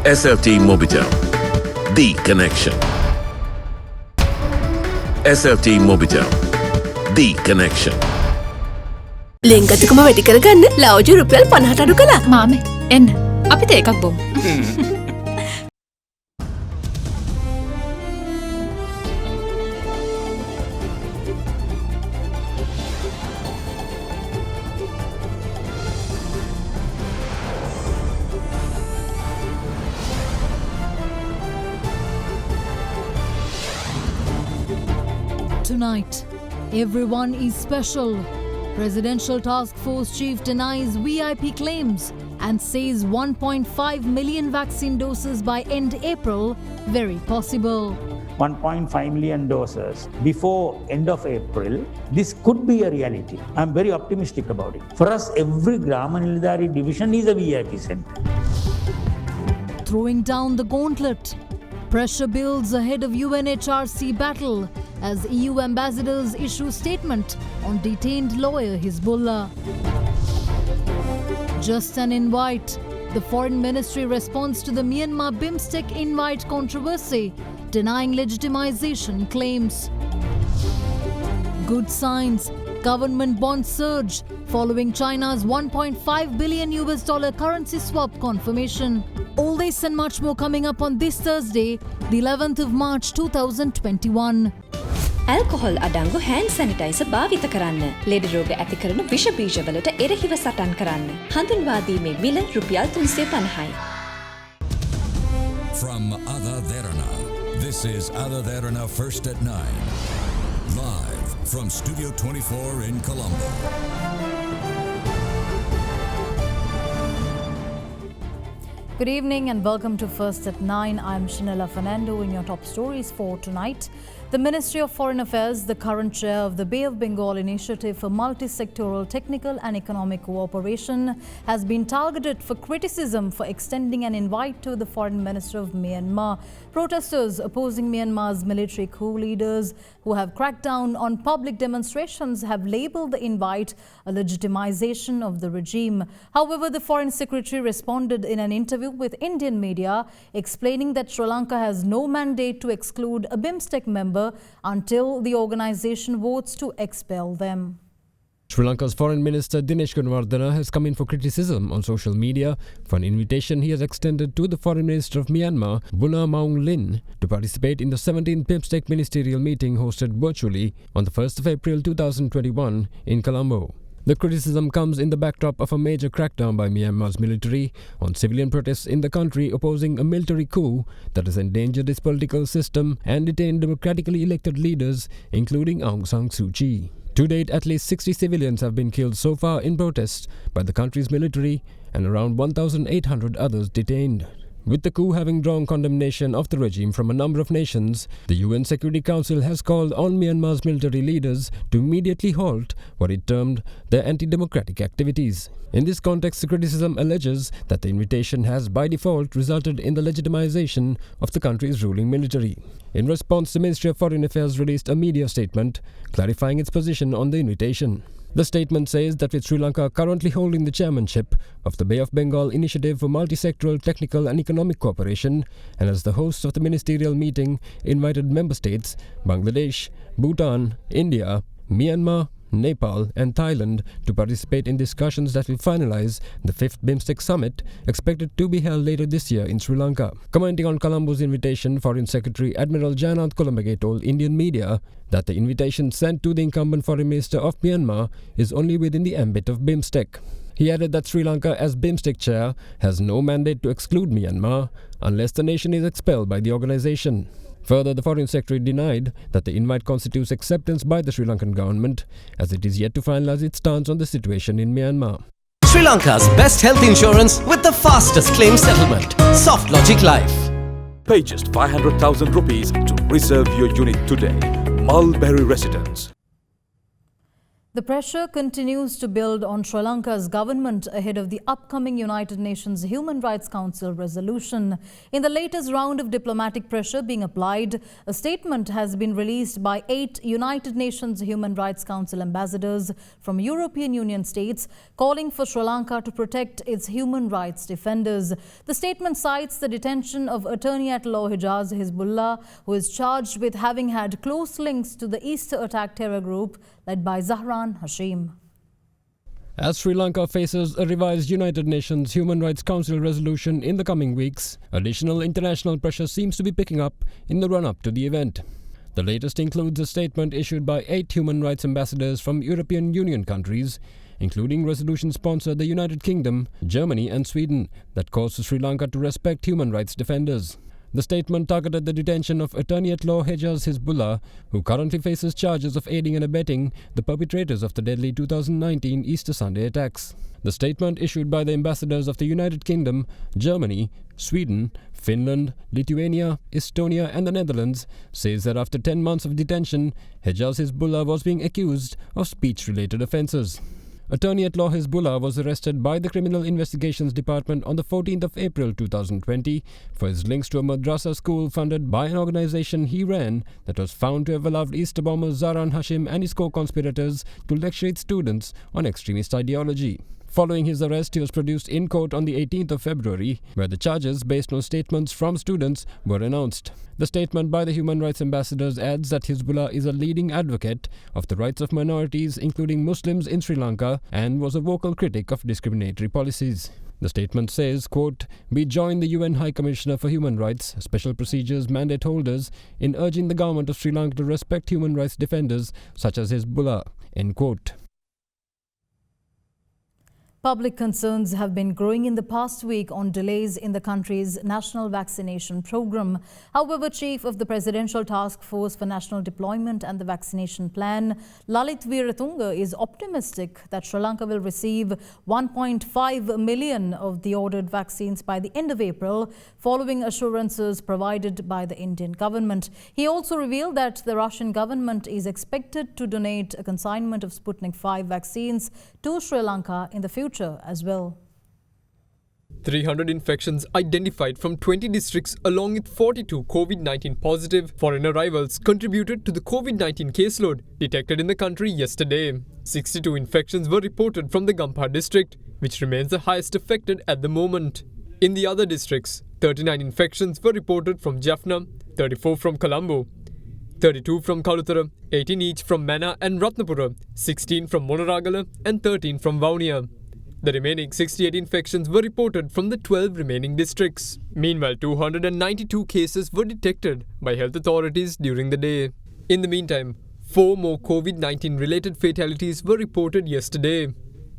SLT Mobitel, the connection. SLT Mobitel, the connection. ලෙන්ගතුකම වැඩි කරගන්න ලව්ජු රුපියල් 50ට අඩු කළා. මාමේ එන්න අපිට එකක් බොමු. Tonight, everyone is special. Presidential Task Force Chief denies VIP claims and says 1.5 million vaccine doses by end April very possible. 1.5 million doses before end of April. This could be a reality. I'm very optimistic about it. For us, every Grama Nilidhari division is a VIP center. Throwing down the gauntlet. Pressure builds ahead of UNHRC battle as EU ambassadors issue statement on detained lawyer Hizbullah. Just an invite. The Foreign Ministry responds to the Myanmar BIMSTEC invite controversy, denying legitimization claims. Good signs. Government bonds surge following China's $1.5 billion currency swap confirmation. All this and much more coming up on this Thursday, the 11th of March 2021. Alcohol අඩංගු hand sanitizer භාවිත කරන්න. ලෙඩ රෝග ඇති කරන විෂ බීජවලට එරෙහිව සටන් කරන්න. හඳුන්වා දීමේ මිල රුපියල් 350යි. From AdaDerana, this is AdaDerana First at 9. Live from Studio 24 in Colombo. Good evening and welcome to First at 9. I'm Shanella Fernando in your top stories for tonight. The Ministry of Foreign Affairs, the current chair of the Bay of Bengal Initiative for Multi-Sectoral Technical and Economic Cooperation, has been targeted for criticism for extending an invite to the Foreign Minister of Myanmar. Protesters opposing Myanmar's military coup leaders who have cracked down on public demonstrations have labelled the invite a legitimization of the regime. However, the Foreign Secretary responded in an interview with Indian media, explaining that Sri Lanka has no mandate to exclude a BIMSTEC member until the organization votes to expel them. Sri Lanka's Foreign Minister Dinesh Gunawardena has come in for criticism on social media for an invitation he has extended to the Foreign Minister of Myanmar, Buna Maung Lin, to participate in the 17th BIMSTEC ministerial meeting hosted virtually on the 1st of April 2021 in Colombo. The criticism comes in the backdrop of a major crackdown by Myanmar's military on civilian protests in the country opposing a military coup that has endangered its political system and detained democratically elected leaders, including Aung San Suu Kyi. To date, at least 60 civilians have been killed so far in protests by the country's military and around 1,800 others detained. With the coup having drawn condemnation of the regime from a number of nations, the UN Security Council has called on Myanmar's military leaders to immediately halt what it termed their anti-democratic activities. In this context, the criticism alleges that the invitation has by default resulted in the legitimization of the country's ruling military. In response, the Ministry of Foreign Affairs released a media statement clarifying its position on the invitation. The statement says that with Sri Lanka currently holding the chairmanship of the Bay of Bengal Initiative for Multi-Sectoral Technical and Economic Cooperation, and as the host of the ministerial meeting invited member states Bangladesh, Bhutan, India, Myanmar, Nepal and Thailand to participate in discussions that will finalize the 5th BIMSTEC summit expected to be held later this year in Sri Lanka. Commenting on Colombo's invitation, Foreign Secretary Admiral Janath Colombage told Indian media that the invitation sent to the incumbent Foreign Minister of Myanmar is only within the ambit of BIMSTEC. He added that Sri Lanka as BIMSTEC chair has no mandate to exclude Myanmar unless the nation is expelled by the organization. Further, the Foreign Secretary denied that the invite constitutes acceptance by the Sri Lankan government, as it is yet to finalize its stance on the situation in Myanmar. Sri Lanka's best health insurance with the fastest claim settlement. Soft Logic Life. Pay just 500,000 rupees to reserve your unit today. Mulberry Residence. The pressure continues to build on Sri Lanka's government ahead of the upcoming United Nations Human Rights Council resolution. In the latest round of diplomatic pressure being applied, a statement has been released by 8 United Nations Human Rights Council ambassadors from European Union states calling for Sri Lanka to protect its human rights defenders. The statement cites the detention of Attorney-at-Law Hijaz Hizbullah, who is charged with having had close links to the Easter attack terror group led by Zahran Hashim. As Sri Lanka faces a revised United Nations Human Rights Council resolution in the coming weeks, additional international pressure seems to be picking up in the run-up to the event. The latest includes a statement issued by 8 human rights ambassadors from European Union countries, including resolution sponsor the United Kingdom, Germany and Sweden, that calls for Sri Lanka to respect human rights defenders. The statement targeted the detention of Attorney-at-Law Hijaz Hizbullah, who currently faces charges of aiding and abetting the perpetrators of the deadly 2019 Easter Sunday attacks. The statement issued by the ambassadors of the United Kingdom, Germany, Sweden, Finland, Lithuania, Estonia and the Netherlands says that after 10 months of detention, Hijaz Hizbullah was being accused of speech-related offences. Attorney-at-Law Hizbullah was arrested by the Criminal Investigations Department on the 14th of April 2020 for his links to a madrasa school funded by an organisation he ran that was found to have allowed Easter bomber Zahran Hashim and his co-conspirators to lecture its students on extremist ideology. Following his arrest, he was produced in court on the 18th of February, where the charges, based on statements from students, were announced. The statement by the human rights ambassadors adds that Hizbullah is a leading advocate of the rights of minorities, including Muslims in Sri Lanka, and was a vocal critic of discriminatory policies. The statement says, quote, "We join the UN High Commissioner for Human Rights, Special Procedures mandate holders in urging the government of Sri Lanka to respect human rights defenders such as Hizbullah," end quote. Public concerns have been growing in the past week on delays in the country's national vaccination program. However, Chief of the Presidential Task Force for National Deployment and the Vaccination Plan, Lalit Veeratunga, is optimistic that Sri Lanka will receive 1.5 million of the ordered vaccines by the end of April, following assurances provided by the Indian government. He also revealed that the Russian government is expected to donate a consignment of Sputnik 5 vaccines to Sri Lanka in the future as well. 300 infections identified from 20 districts along with 42 COVID-19 positive foreign arrivals contributed to the COVID-19 caseload detected in the country yesterday. 62 infections were reported from the Gampha district, which remains the highest affected at the moment. In the other districts, 39 infections were reported from Jaffna, 34 from Colombo, 32 from Kalutara, 18 each from Mana and Ratnapura, 16 from Monaragala and 13 from Vaunia. The remaining 68 infections were reported from the 12 remaining districts. Meanwhile, 292 cases were detected by health authorities during the day. In the meantime, 4 more COVID-19 related fatalities were reported yesterday.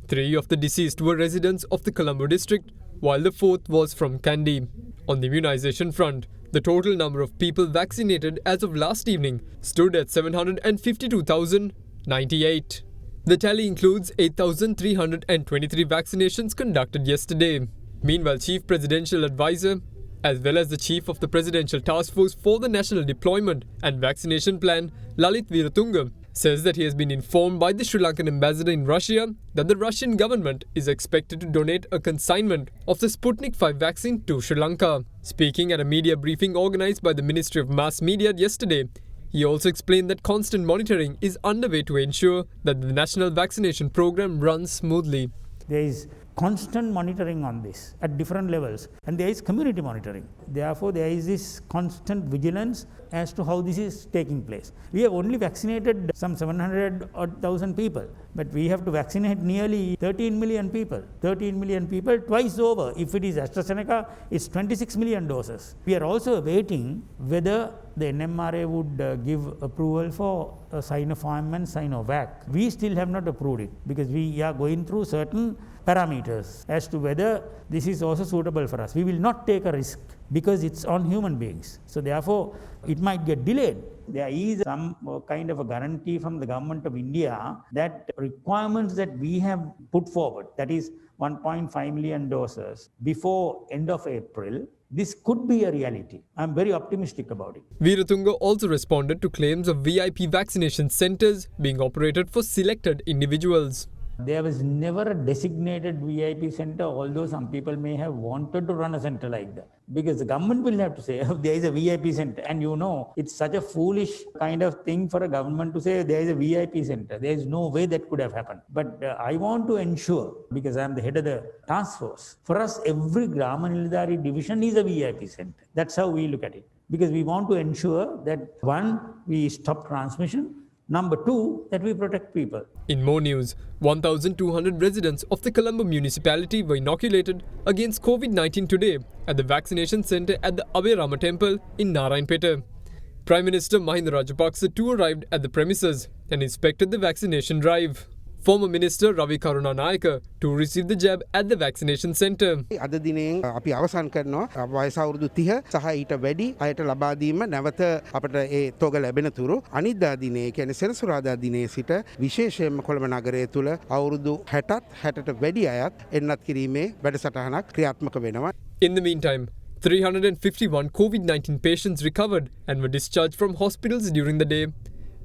3 of the deceased were residents of the Colombo district, while the 4th was from Kandy. On the immunization front, the total number of people vaccinated as of last evening stood at 752,098. The tally includes 8,323 vaccinations conducted yesterday. Meanwhile, Chief Presidential Advisor, as well as the Chief of the Presidential Task Force for the National Deployment and Vaccination Plan, Lalit Veeratunga, says that he has been informed by the Sri Lankan ambassador in Russia that the Russian government is expected to donate a consignment of the Sputnik 5 vaccine to Sri Lanka. Speaking at a media briefing organized by the Ministry of Mass Media yesterday, he also explained that constant monitoring is underway to ensure that the national vaccination program runs smoothly. There is constant monitoring on this at different levels, and there is community monitoring. Therefore, there is this constant vigilance as to how this is taking place. We have only vaccinated some 700,000 people, but we have to vaccinate nearly 13 million people. 13 million people twice over. If it is AstraZeneca, it's 26 million doses. We are also waiting whether the NMRA would give approval for Sinopharm and Sinovac. We still have not approved it because we are going through certain parameters as to whether this is also suitable for us. We will not take a risk because it's on human beings. So therefore, it might get delayed. There is some kind of a guarantee from the government of India that requirements that we have put forward, that is 1.5 million doses before end of April, This could be a reality. I'm very optimistic about it. Veeratunga also responded to claims of VIP vaccination centres being operated for selected individuals. There was never a designated VIP center, although some people may have wanted to run a center like that. Because the government will have to say, oh, there is a VIP center. And you know, it's such a foolish kind of thing for a government to say there is a VIP center. There is no way that could have happened. But I want to ensure, because I am the head of the task force, for us, every Grama Nilidhari division is a VIP center. That's how we look at it. Because we want to ensure that, one, we stop transmission. Number two, that we protect people. In more news, 1,200 residents of the Colombo municipality were inoculated against COVID-19 today at the vaccination centre at the AdaDerana temple in Narayanpeta. Prime Minister Mahinda Rajapaksa too arrived at the premises and inspected the vaccination drive. Former Minister Ravi Karunanayaka too received the jab at the vaccination centre. අද දිනෙන් අපි අවසන් කරනවා වයස අවුරුදු 30 සහ ඊට වැඩි අයට ලබා දීම නැවත අපට ඒ තොග ලැබෙන තුරු අනිද්දා දිනේ කියන්නේ සෙනසුරාදා දිනේ සිට විශේෂයෙන්ම කොළඹ නගරය තුල අවුරුදු 60ට වැඩි අයත් එන්නත් කිරීමේ වැඩසටහනක් ක්‍රියාත්මක වෙනවා. In the meantime, 351 COVID-19 patients recovered and were discharged from hospitals during the day,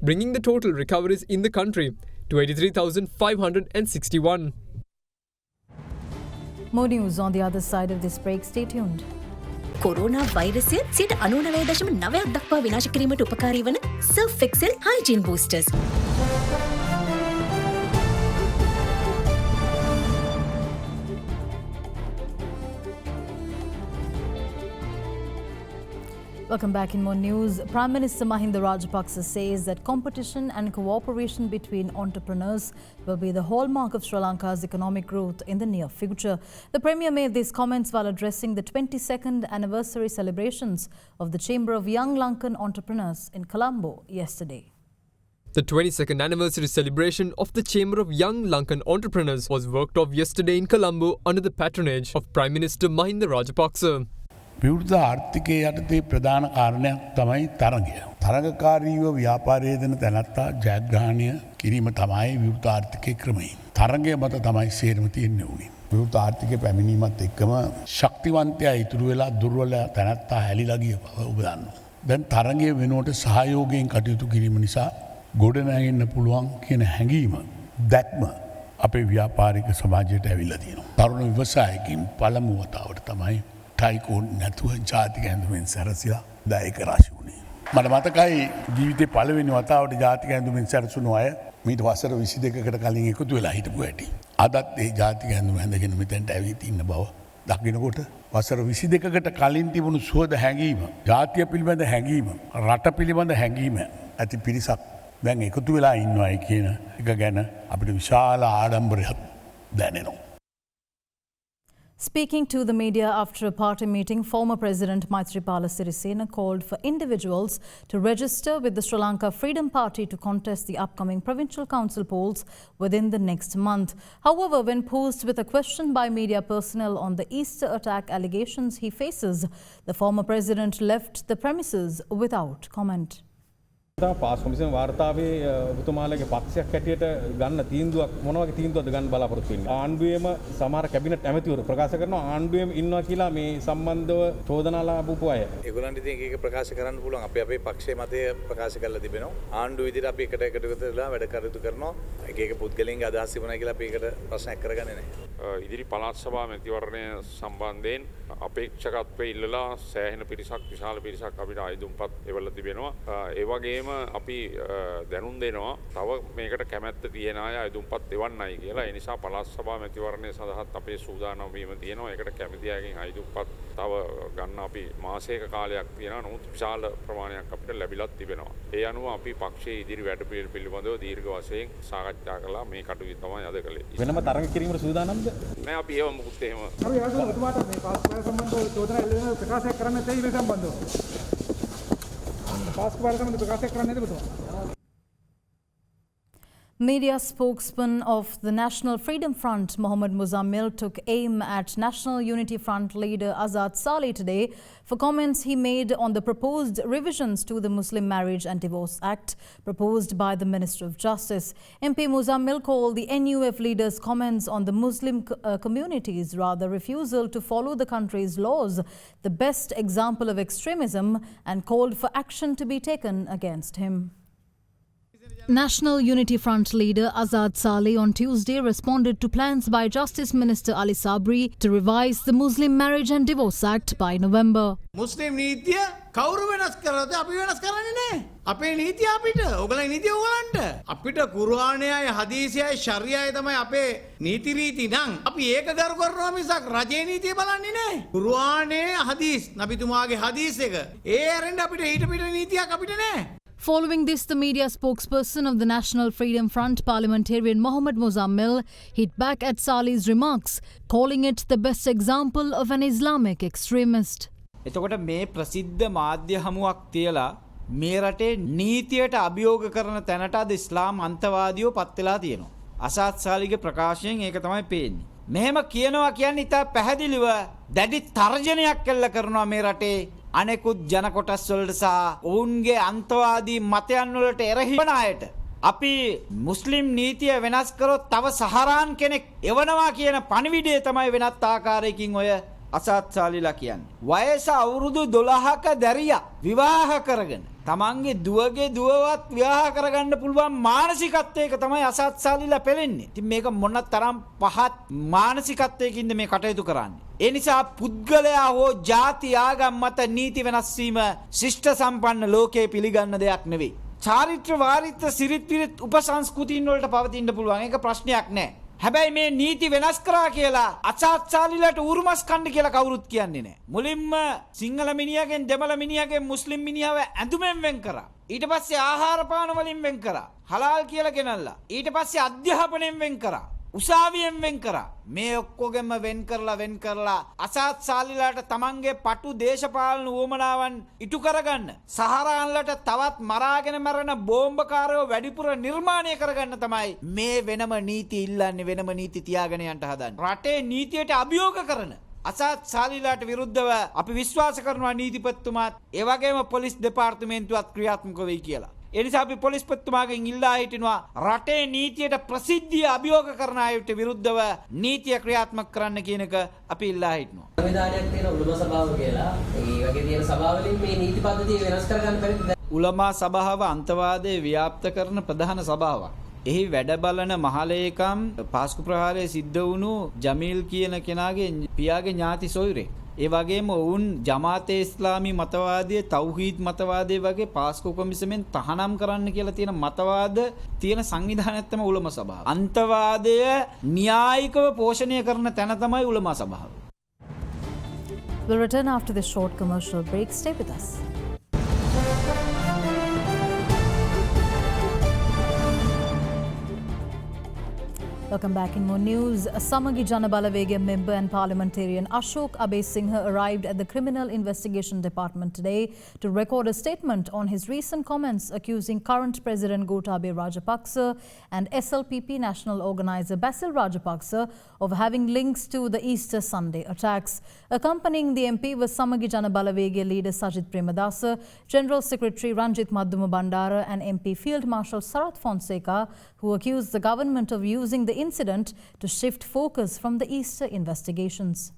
bringing the total recoveries in the country to 83,561. More news on the other side of this break. Stay tuned. Corona වෛරසය 99.9% දක්වා විනාශ කිරීමට උපකාරී වන Surf Excel Hygiene Boosters. Welcome back in more news. Prime Minister Mahinda Rajapaksa says that competition and cooperation between entrepreneurs will be the hallmark of Sri Lanka's economic growth in the near future. The Premier made these comments while addressing the 22nd anniversary celebrations of the Chamber of Young Lankan Entrepreneurs in Colombo yesterday. The 22nd anniversary celebration of the Chamber of Young Lankan Entrepreneurs was worked off yesterday in Colombo under the patronage of Prime Minister Mahinda Rajapaksa. විවෘත ආර්ථිකය යටතේ ප්‍රධාන කාරණයක් තමයි තරගය. තරගකාරීව ව්‍යාපාරය දෙන තැනැත්තා ජයග්‍රහණය කිරීම තමයි විවෘත ආර්ථිකයේ ක්‍රමය. තරගය මත තමයි සේරම තියෙන්නේ උනේ. විවෘත ආර්ථිකය පැමිණීමත් එක්කම ශක්තිවන්තයා ඉතුරු වෙලා දුර්වල තැනැත්තා හැලිලා ගිය බව ඔබ දන්නවා. දැන් තරගය වෙනුවට සහයෝගයෙන් කටයුතු කිරීම නිසා ගොඩනැගෙන්න පුළුවන් කියන හැඟීම දැක්ම අපේ ව්‍යාපාරික සමාජයට ඇවිල්ලා තියෙනවා. තරුණ ව්‍යවසායකින් පළමු වතාවට තමයි ටයිකෝන් නැතුව ජාතික ඇඳුමෙන් සැරසිලා දායක රාශි වුණේ. මට මතකයි ජීවිතේ පළවෙනි වතාවට ජාතික ඇඳුමෙන් සැරසුණු අය මීට වසර 22කට කලින් එකතු වෙලා හිටපු හැටි. අදත් ඒ ජාතික ඇඳුම ඇඳගෙන මෙතෙන්ට ඇවිත් ඉන්න බව දකින්නකොට වසර 22කට කලින් තිබුණු සුවද හැඟීම, ජාතිය පිළිබඳ හැඟීම, රට පිළිබඳ හැඟීම ඇති පිරිසක් දැන් එකතු වෙලා ඉන්නවායි කියන එක ගැන අපිට විශාල ආඩම්බරයක් දැනෙනවා. Speaking to the media after a party meeting, former President Maithripala Sirisena called for individuals to register with the Sri Lanka Freedom Party to contest the upcoming provincial council polls within the next month. However, when posed with a question by media personnel on the Easter attack allegations he faces, the former president left the premises without comment. Pass commission වාර්තාවේ ඔබතුමාලගේ පක්ෂයක් හැටියට ගන්න තීන්දුවක් මොන වගේ තීන්දුවක්ද ගන්න බලාපොරොත්තු වෙන්නේ? ආණ්ඩුවේම සමහර කැබිනට් ඇමතිවරු ප්‍රකාශ කරනවා ආණ්ඩුවේම ඉන්නවා කියලා මේ සම්බන්ධව චෝදනා ලැබුපු අය. ඒගොල්ලන්ට ඉතින් ඒක ප්‍රකාශ කරන්න පුළුවන්. අපි අපේ පක්ෂයේ මතය ප්‍රකාශ කරලා තිබෙනවා. ආණ්ඩුව විදිහට අපි එකතු වෙලා වැඩ කටයුතු කරනවා. එක පුද්ගලයන්ගේ අදහස් තිබුණා කියලා අපි ඒකට ප්‍රශ්නයක් කරගන්නේ නැහැ. ඉදිරි පළාත් සභා මැතිවරණය සම්බන්ධයෙන් අපේක්ෂකත්වයේ ඉල්ලලා සෑහෙන පිරිසක් විශාල පිරිසක් අපිට ආයුධම්පත් එවලා තිබෙනවා. ඒ වගේම අපි දැනුම් දෙනවා තව මේකට කැමැත්ත තියෙන අය ආයුධම්පත් එවන්නයි කියලා. ඒ නිසා පළාත් සභා මැතිවරණය සඳහාත් අපේ සූදානම් වීම තියෙනවා. ඒකට කැමති අයගෙන් ආයුධම්පත් තව ගන්න අපි මාසයක කාලයක් තියෙනවා. නමුත් විශාල ප්‍රමාණයක් අපිට ලැබිලත් තිබෙනවා. ඒ අනුව අපි පක්ෂයේ ඉදිරි වැඩපිළිවෙල පිළිබඳව දීර්ඝ වශයෙන් සාකච්ඡා කළා. මේ කටයුතු තමයි අද කළේ. වෙනම තරඟ කිරීමට සූදානම්ද? නෑ අපි ඒව මොකුත් එහෙම. අපි ඔබතුමාට මේ පාස්කෝපය සම්බන්ධව චෝදනා එල්ලගෙන ප්‍රකාශයක් කරන්න නැතේ මේ සම්බන්ධව. පාස්කෝපය සම්බන්ධව ප්‍රකාශයක් කරන්න නැතේ ඔබතුමා. Media spokesman of the National Freedom Front, Mohammad Muzammil, took aim at National Unity Front leader Azad Saleh today for comments he made on the proposed revisions to the Muslim Marriage and Divorce Act proposed by the Minister of Justice. MP Muzammil called the NUF leader's comments on the Muslim community's refusal to follow the country's laws the best example of extremism and called for action to be taken against him. National Unity Front leader Azad Saleh on Tuesday responded to plans by Justice Minister Ali Sabri to revise the Muslim Marriage and Divorce Act by November. Muslim නීතිය කවුරු වෙනස් කරාද අපි වෙනස් කරන්නේ නැහැ. අපේ නීතිය අපිට, ඔයගලගේ නීතිය ඔයගලන්ට. අපිට කුර්ආනයයි හදීසයයි ශරියයි තමයි අපේ නීති රීති නම් අපි ඒක ගරු කරනවා මිසක් රජේ නීතිය බලන්නේ නැහැ. කුර්ආනයේ හදීස් නබිතුමාගේ හදීස් එක ඒ ඇරෙන්න අපිට ඊට පිට නීතියක් අපිට නැහැ. Following this, the media spokesperson of the National Freedom Front parliamentarian Mohammad Muzammil hit back at Saleh's remarks, calling it the best example of an Islamic extremist. එතකොට මේ ප්‍රසිද්ධ මාධ්‍ය හමුවක් තියලා මේ රටේ නීතියට අභියෝග කරන තැනට අද ඉස්ලාම් අන්තවාදියෝ පත් වෙලා තියෙනවා. අසාද් සාලිගේ ප්‍රකාශයෙන් ඒක තමයි පේන්නේ. මෙහෙම කියනවා කියන්නේ ඉතා පැහැදිලිව දැඩි තර්ජනයක් කළ කරනවා මේ රටේ අනෙකුත් ජන කොටස් වලට සහ ඔවුන්ගේ අන්තවාදී මතයන් වලට එරෙහි වන අයට අපි මුස්ලිම් නීතිය වෙනස් කරොත් තව සහරාන් කෙනෙක් එවනවා කියන පණිවිඩය තමයි වෙනත් ආකාරයකින් ඔය අසාද් සාලිලා කියන්නේ. වයස අවුරුදු 12ක දැරියා විවාහ කරගෙන තමන්ගේ දුවගේ දුවවත් විවාහ කරගන්න පුළුවන් මානසිකත්වයක තමයි අසාද් සාලිලා පෙළෙන්නේ. ඉතින් මේක මොන තරම් පහත් මානසිකත්වයකින්ද මේ කටයුතු කරන්නේ. ඒ නිසා පුද්ගලයා හෝ ජාති ආගම් මත නීති වෙනස් වීම ශිෂ්ට සම්පන්න ලෝකයේ පිළිගන්න දෙයක් නෙවෙයි. චාරිත්‍ර වාරිත්‍ර සිරිත් විරිත් උපසංස්කෘතීන් වලට පවතින්න පුළුවන්. ඒක ප්‍රශ්නයක් නෑ. හැබැයි මේ නීති වෙනස් කරා කියලා අසාද් සාලිලාට උරුමස් කන්න කියලා කවුරුත් කියන්නේ නැහැ. මුලින්ම සිංහල මිනිහගෙන් දෙමළ මිනිහගෙන් මුස්ලිම් මිනිහව ඇඳුමෙන් වෙන් කරා. ඊට පස්සේ ආහාර පාන වලින් වෙන් කරා. හලාල් කියලා ගෙනල්ලා. ඊට පස්සේ අධ්‍යාපනයෙන් වෙන් කරා. උසාවියෙන් වෙන් කරා. මේ ඔක්කොගෙම වෙන් කරලා අසාද් සාලිලාට තමන්ගේ පටු දේශපාලන උවමනාවන් ඉටු කරගන්න සහරාන්ලට තවත් මරාගෙන මරන බෝම්බකාරයෝ වැඩිපුර නිර්මාණය කරගන්න තමයි මේ වෙනම නීති ඉල්ලන්නේ, වෙනම නීති තියාගෙන යන්න හදන්නේ. රටේ නීතියට අභියෝග කරන අසාද් සාලිලාට විරුද්ධව අපි විශ්වාස කරනවා නීතිපතිතුමාත් ඒ වගේම පොලිස් දෙපාර්තමේන්තුවත් ක්‍රියාත්මක වෙයි කියලා. ඒ නිසා අපි පොලිස්පතිතුමාගෙන් ඉල්ලා හිටිනවා රටේ නීතියට ප්‍රසිද්ධිය අභියෝග කරන අයට විරුද්ධව නීතිය ක්‍රියාත්මක කරන්න කියන එක අපි ඉල්ලා හිටිනවා. සංවිධානයක් තියෙන උලමා සභාව කියලා. ඒ වගේ තියෙන සභාවලින් මේ නීති පද්ධතිය වෙනස් කරගන්න බැරිද? උලමා සභාව අන්තවාදයේ ව්‍යාප්ත කරන ප්‍රධාන සභාවක්. එහි වැඩ බලන මහලේකම් පාස්කු ප්‍රහාරයේ සිද්ධ වුණු ජමීල් කියන කෙනාගේ පියාගේ ඥාති සොයුරේ. ඒ වගේම වුන් ජමාතේ ඉස්ලාමී මතවාදයේ තෞහීද් මතවාදයේ වගේ පාස්කු කොමිසමෙන් තහනම් කරන්න කියලා තියෙන මතවාද තියෙන සංවිධානයක් තමයි උලමා සභාව. අන්තවාදය න්‍යායිකව පෝෂණය කරන තැන තමයි උලමා සභාව. We'll return after this short commercial break. Stay with us. Welcome back. In more news, Samagi Jana Balawege member and parliamentarian Ashoksingh arrived at the Criminal Investigation Department today to record a statement on his recent comments accusing current President Gotabaya Rajapaksa and SLPP national organizer Basil Rajapaksa of having links to the Easter Sunday attacks. Accompanying the MP was Samagi Jana Balawege leader Sajid Premadasa, General Secretary Ranjit Madhuma Bandara and MP Field Marshal Sarath Fonseca, who accused the government of using the incident to shift focus from the Easter investigations.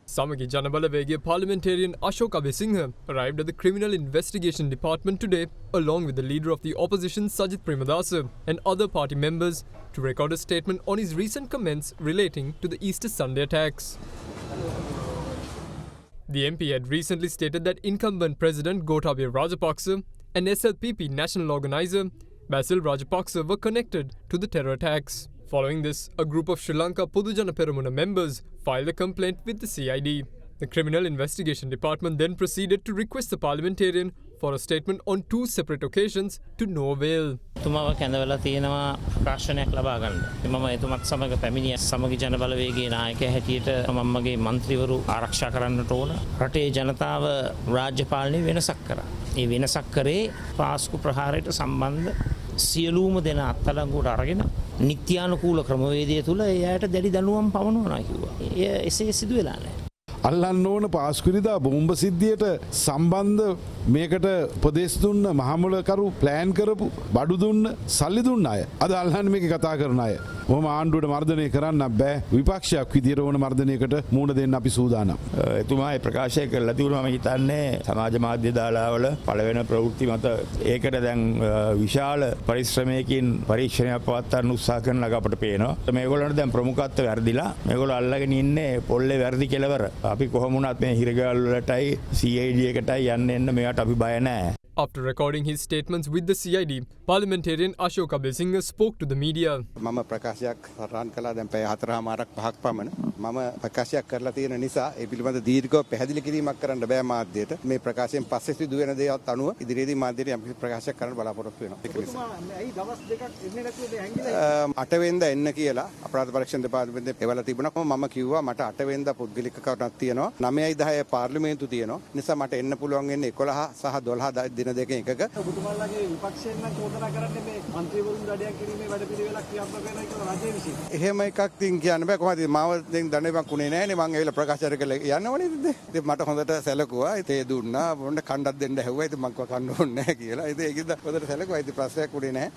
Samagi Jana Balawege parliamentarian Ashoksingh arrived at the Criminal Investigation Department today along with the leader of the opposition Sajid Premadasa and other party members to record a statement on his recent comments relating to the Easter Sunday attacks. The MP had recently stated that incumbent President Gotabaya Rajapaksa and SLPP national organizer Basil Rajapaksa were connected to the terror attacks. Following this, a group of Sri Lanka Podujana Peramuna members filed a complaint with the CID. The Criminal Investigation Department then proceeded to request the parliamentarian for a statement on two separate occasions to no avail. තුමාව කැඳවලා තියෙනවා ප්‍රකාශනයක් ලබා ගන්න. මම එතුමත් සමග පැමිණිය සමගි ජන බලවේගයේ නායකයා හැටියට මමගේ മന്ത്രിවරු ආරක්ෂා කරන්නට ඕන. රටේ ජනතාව රාජ්‍ය පාලනයේ වෙනසක් කරා. ඒ වෙනසක් කරේ පාස්කු ප්‍රහාරයට සම්බන්ධ සියලූම දෙන අත්අඩංගුවට අරගෙන නිත්‍යානුකූල ක්‍රමවේදය තුළ එයාට දැඩි දඬුවම් පවනුවනවා කිව්වා. එය එසේ සිදු වෙලා නැහැ. අල්ලන්න ඕන පාස්කුරිදා බෝම්බ සිද්ධියට සම්බන්ධ මේකට උපදෙස් දුන්න මහමුලකරු ප්ලෑන් කරපු බඩු දුන්න සල්ලි දුන්න අය අද අල්ලන්න මේක කතා කරන අය මොහොම ආණ්ඩුවට මර්ධනය කරන්න බෑ විපක්ෂයක් විදියට ඕන මර්ධනයකට මුහුණ දෙන්න අපි සූදානම්. එතුමා ඒ ප්‍රකාශය කරලා තිබුණා මම හිතන්නේ සමාජ මාධ්‍ය දාලාවල පළවෙනි ප්‍රවෘත්ති මත ඒකට දැන් විශාල පරිශ්‍රමයකින් පරීක්ෂණයක් පවත්වන්න උත්සාහ කරන ළඟ අපට පේනවා. මේගොල්ලන්ට දැන් ප්‍රමුඛත්වය වැඩිලා මේගොල්ලෝ අල්ලගෙන ඉන්නේ පොල්ලේ වැඩි කෙලවර. අපි කොහොම වුණත් මේ හිරගල් වලටයි CID එකටයි යන්න එන්න මෙයාට අපි බය නැහැ. After recording his statements with the CID, parliamentarian Ashoksingh spoke to the media. මම ප්‍රකාශයක් රන් කළා දැන් පැය 4මාරක් 5ක් පමණ. මම ප්‍රකාශයක් කරලා තියෙන නිසා ඒ පිළිබඳ දීර්ඝව පැහැදිලි කිරීමක් කරන්න බෑ මාධ්‍යයට. මේ ප්‍රකාශයෙන් පස්සේ සිදු වෙන දේවල් අනුව ඉදිරියේදී මාධ්‍යයට යම් ප්‍රකාශයක් කරන්න බලාපොරොත්තු වෙනවා. ඒක නිසා ඇයි දවස් දෙකක් එන්නේ නැතුව මේ හැංගිලා 8 වෙනිදා එන්න කියලා අපරාධ පරීක්ෂණ දෙපාර්තමේන්තුවේ එවලා තිබුණා. මම කිව්වා මට 8 වෙනිදා පුද්ගලික කවුණක් තියෙනවා. 9යි 10යි පාර්ලිමේන්තු තියෙනවා. නිසා මට එන්න පුළුවන් වෙන්නේ 11 සහ 12 දින දෙකෙන් එකක. ඔබතුමාලගේ විපක්ෂයෙන් නම් චෝදනා කරන්නේ මේ මන්ත්‍රීවරුන් දඩයක් කිරීමේ වැඩපිළිවෙලක් ක්‍රියාත්මක වෙනවා කියලා රජයේ විසින්. එහෙම එකක් තින් කියන්න බෑ. කොහොමද මාව දැන් දඬුවමක් උනේ නැහැනේ. මම ඇවිල්ලා ප්‍රකාශ කරලා යන්නවනේ ඉතින්. ඉතින් මට හොඳට සැලකුවා. ඒ දුන්නා. මොන්න කණ්ඩක් දෙන්න හැව්වා. ඉතින් මම කව කන්න ඕනේ නැහැ කියලා. ඉතින් ඒකද හොඳට සැලකුවා. ඉතින් ප්‍රශ්නයක් උනේ නැහැ.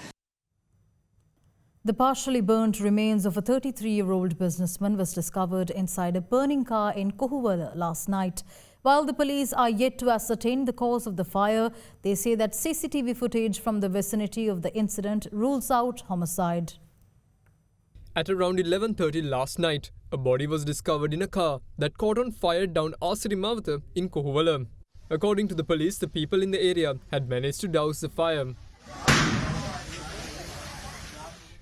The partially burnt remains of a 33-year-old businessman was discovered inside a burning car in Kohuwala last night. While the police are yet to ascertain the cause of the fire, they say that CCTV footage from the vicinity of the incident rules out homicide. At around 11:30 last night, a body was discovered in a car that caught on fire down Asirimavata in Kohuwala. According to the police, the people in the area had managed to douse the fire.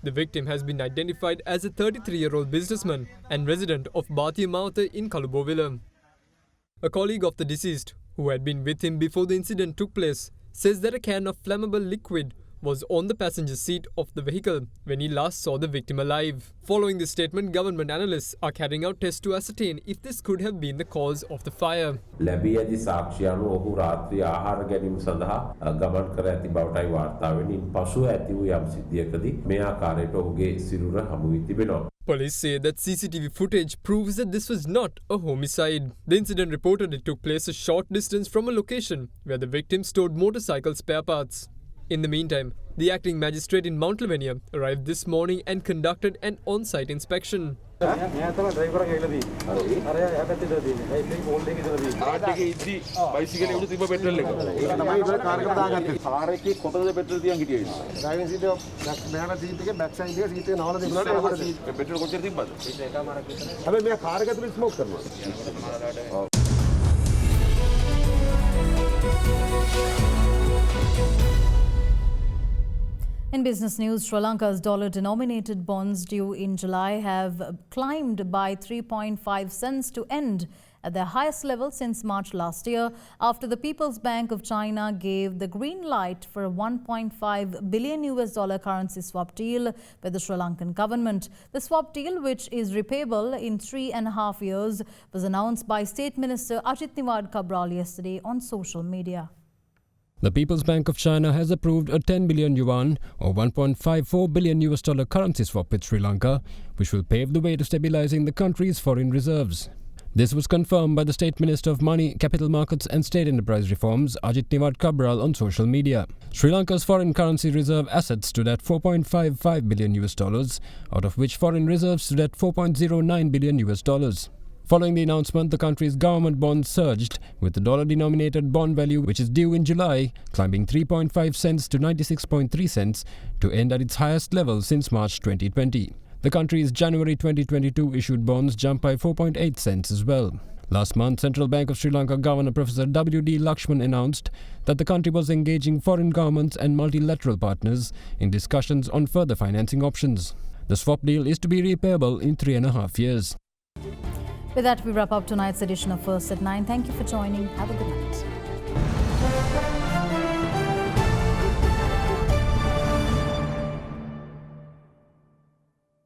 The victim has been identified as a 33-year-old businessman and resident of Bhathiyamawatha in Kalubovila. A colleague of the deceased, who had been with him before the incident took place, says that a can of flammable liquid was on the passenger seat of the vehicle when he last saw the victim alive. Following this statement, government analysts are carrying out tests to ascertain if this could have been the cause of the fire. ලැබී ඇති සාක්ෂි අනුව ඔහු රාත්‍රී ආහාර ගැනීම සඳහා ගමන් කර ඇති බවටයි වාර්තා වෙන්නේ. පසුව ඇති වූ යම් සිද්ධියකදී මේ ආකාරයට ඔහුගේ සිරුර හමු වී තිබෙනවා. Police say that CCTV footage proves that this was not a homicide. The incident reportedly took place a short distance from a location where the victim stored motorcycle spare parts. In the meantime, the acting magistrate in Mount Lavinia arrived this morning and conducted an on-site inspection. In business news, Sri Lanka's dollar-denominated bonds due in July have climbed by 3.5 cents to end at their highest level since March last year, after the People's Bank of China gave the green light for a $1.5 billion currency swap deal with the Sri Lankan government. The swap deal, which is repayable in 3.5 years, was announced by State Minister Ajit Cabral yesterday on social media. The People's Bank of China has approved a 10 billion yuan or $1.54 billion currency swap with Sri Lanka, which will pave the way to stabilizing the country's foreign reserves. This was confirmed by the State Minister of Money, Capital Markets and State Enterprise Reforms, Ajit Cabral, on social media. Sri Lanka's foreign currency reserve assets stood at $4.55 billion, out of which foreign reserves stood at $4.09 billion. Following the announcement, the country's government bonds surged, with the dollar-denominated bond value, which is due in July, climbing 3.5 cents to 96.3 cents to end at its highest level since March 2020. The country's January 2022 issued bonds jumped by 4.8 cents as well. Last month, Central Bank of Sri Lanka Governor Professor W.D. Lakshman announced that the country was engaging foreign governments and multilateral partners in discussions on further financing options. The swap deal is to be repayable in 3.5 years. With that, we wrap up tonight's edition of First at 9. Thank you for joining. Have a good night.